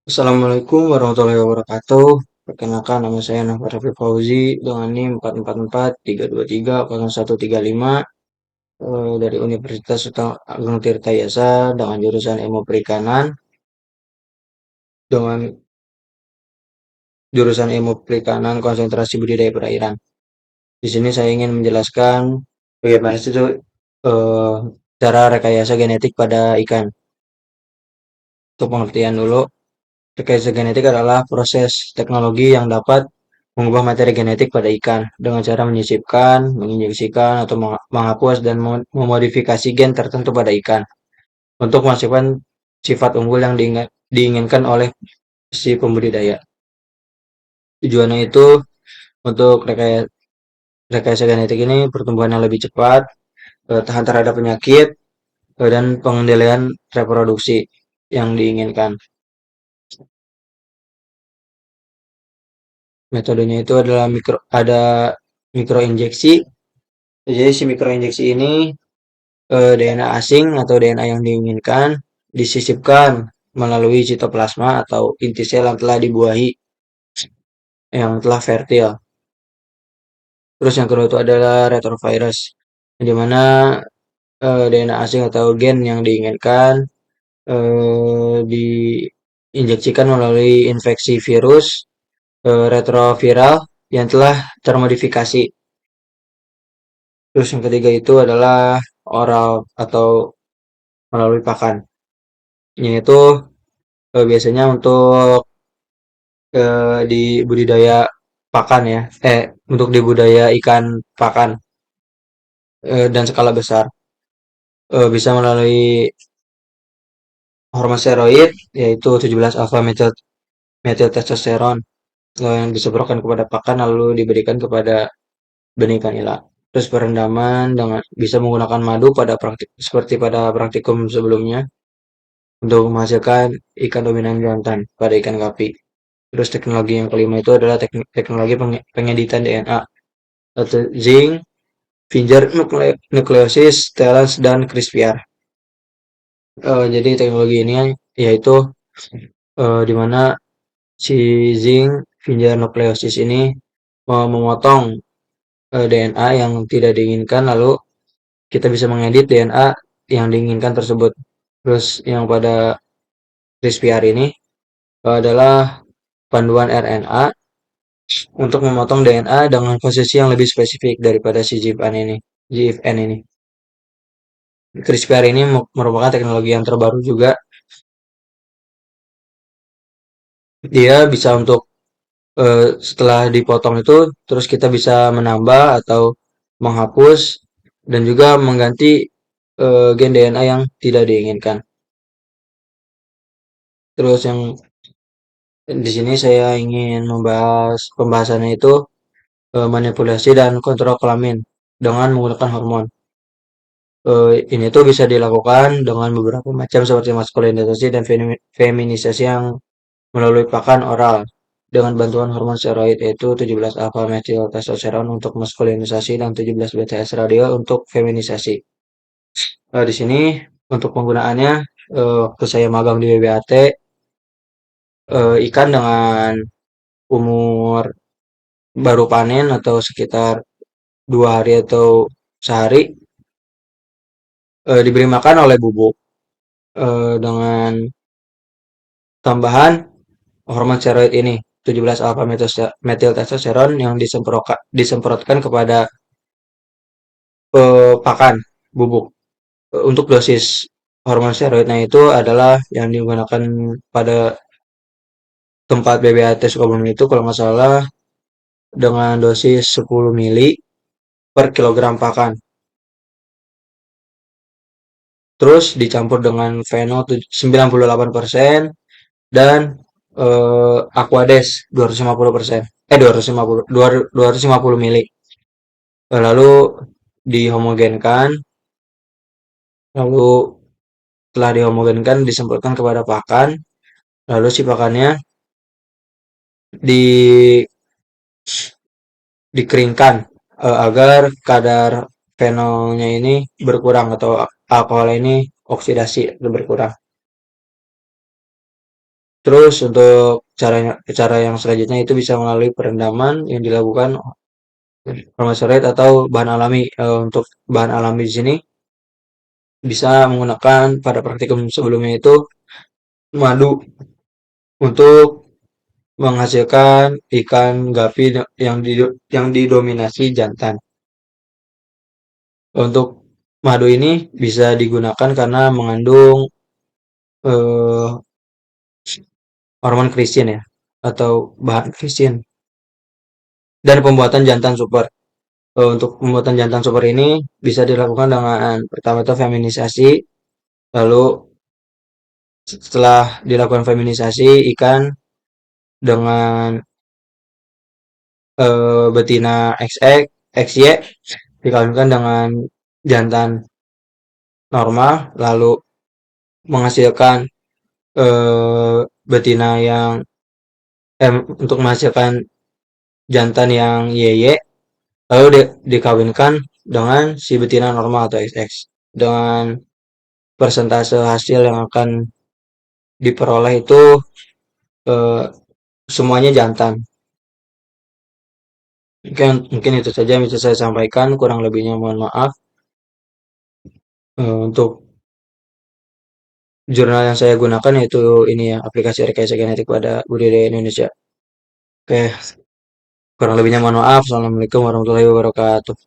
Assalamualaikum warahmatullahi wabarakatuh. Perkenalkan nama saya Nafar Rafi Fauzi dengan NIM 444-323-0135 dari Universitas Sultan Agung Tirtayasa dengan jurusan Ilmu Perikanan dengan jurusan Ilmu Perikanan konsentrasi budidaya perairan. Di sini saya ingin menjelaskan bagaimana itu eh, cara rekayasa genetik pada ikan. Untuk pengertian dulu, rekayasa genetik adalah proses teknologi yang dapat mengubah materi genetik pada ikan dengan cara menyisipkan, menginjeksikan, atau menghapus dan memodifikasi gen tertentu pada ikan untuk menghasilkan sifat unggul yang diinginkan oleh si pembudidaya. Tujuannya itu untuk rekayasa genetik ini pertumbuhan yang lebih cepat, tahan terhadap penyakit, dan pengendalian reproduksi yang diinginkan. Metodenya itu adalah ada mikroinjeksi. Jadi si mikroinjeksi ini DNA asing atau DNA yang diinginkan disisipkan melalui sitoplasma atau inti sel yang telah dibuahi, yang telah fertil. Terus yang kedua itu adalah retrovirus, di mana DNA asing atau gen yang diinginkan diinjeksikan melalui infeksi virus retroviral yang telah termodifikasi. Terus yang ketiga itu adalah oral atau melalui pakan. Ini itu biasanya untuk di budidaya pakan ya, untuk di budaya ikan pakan dan skala besar, bisa melalui hormon steroid yaitu 17 alpha metyl metyl testosteron yang disemprotkan kepada pakan lalu diberikan kepada benih ikan nila. Terus perendaman dengan bisa menggunakan madu pada seperti pada praktikum sebelumnya untuk menghasilkan ikan dominan jantan pada ikan gapi. Terus teknologi yang kelima itu adalah teknologi pengeditan DNA atau zinc Finger nukleosis, Stellans, dan CRISPR. Jadi teknologi ini yaitu di mana si zinc finger nukleosis ini memotong DNA yang tidak diinginkan, lalu kita bisa mengedit DNA yang diinginkan tersebut. Terus yang pada CRISPR ini adalah panduan RNA untuk memotong DNA dengan posisi yang lebih spesifik daripada si GFN ini. CRISPR ini merupakan teknologi yang terbaru juga. Dia bisa untuk setelah dipotong itu terus kita bisa menambah atau menghapus dan juga mengganti gen DNA yang tidak diinginkan. Terus yang di sini saya ingin membahas pembahasannya itu manipulasi dan kontrol kelamin dengan menggunakan hormon. Ini tuh bisa dilakukan dengan beberapa macam seperti maskulinisasi dan feminisasi yang melalui pakan oral dengan bantuan hormon steroid yaitu 17 alpha metyl testosteron untuk maskulinisasi dan 17 beta estradiol untuk feminisasi. Di sini untuk penggunaannya waktu saya magang di BBAT ikan dengan umur baru panen atau sekitar 2 hari atau sehari diberi makan oleh bubuk dengan tambahan hormon steroid ini 17 alpha metyl testosteron yang disemprotkan kepada pakan bubuk. Untuk dosis hormon steroidnya itu adalah yang digunakan pada tempat BBAT Sukabumi itu kalau nggak salah dengan dosis 10 mili per kilogram pakan. Terus dicampur dengan Fenol 98% dan Aquades 250%. 250 mili. Lalu dihomogenkan, lalu setelah dihomogenkan disemprotkan kepada pakan, lalu si pakannya di dikeringkan agar kadar fenolnya ini berkurang atau alkohol ini oksidasi atau berkurang. Terus untuk cara yang selanjutnya itu bisa melalui perendaman yang dilakukan formaldehyde atau bahan alami. Untuk bahan alami di sini bisa menggunakan pada praktikum sebelumnya itu madu untuk menghasilkan ikan gapi yang didominasi jantan. Untuk madu ini bisa digunakan karena mengandung eh, hormon krisin ya atau bahan krisin dan pembuatan jantan super. Untuk pembuatan jantan super ini bisa dilakukan dengan pertama itu feminisasi, lalu setelah dilakukan feminisasi ikan dengan betina XX, XY dikawinkan dengan jantan normal lalu menghasilkan betina yang untuk menghasilkan jantan yang YY lalu dikawinkan dengan si betina normal atau XX dengan persentase hasil yang akan diperoleh itu eh, semuanya jantan. Mungkin itu saja yang bisa saya sampaikan, kurang lebihnya mohon maaf. Untuk jurnal yang saya gunakan yaitu ini ya, aplikasi rekayasa genetik pada budidaya Indonesia. Oke, kurang lebihnya mohon maaf. Assalamualaikum warahmatullahi wabarakatuh.